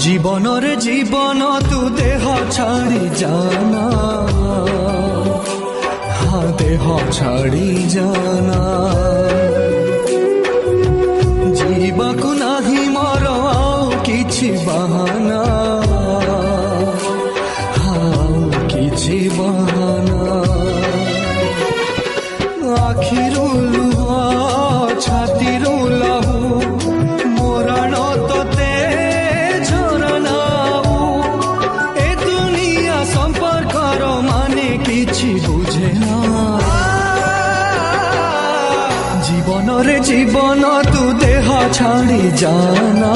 জীবনরে জীবন তু দেহ ছাড়ি জানা, হ্যাঁ দেহ ছাড়ি জানা। ଯିବାକୁ ନାହିଁ ମୋର ଆଉ କିଛି ବାହାନା, ଆଉ କିଛି ବାହାନା। ଆଖିରୁ ଲୁହ ଛାତିରୁ ଲହୁ ମୋରାଣ ତତେ ଝରନାଉ। ଏ ଦୁନିଆ ସମ୍ପର୍କର ମାନେ କିଛି ବୁଝେ ନା। জীবনরে জীবন তু দেহ ছাড়ি জানা।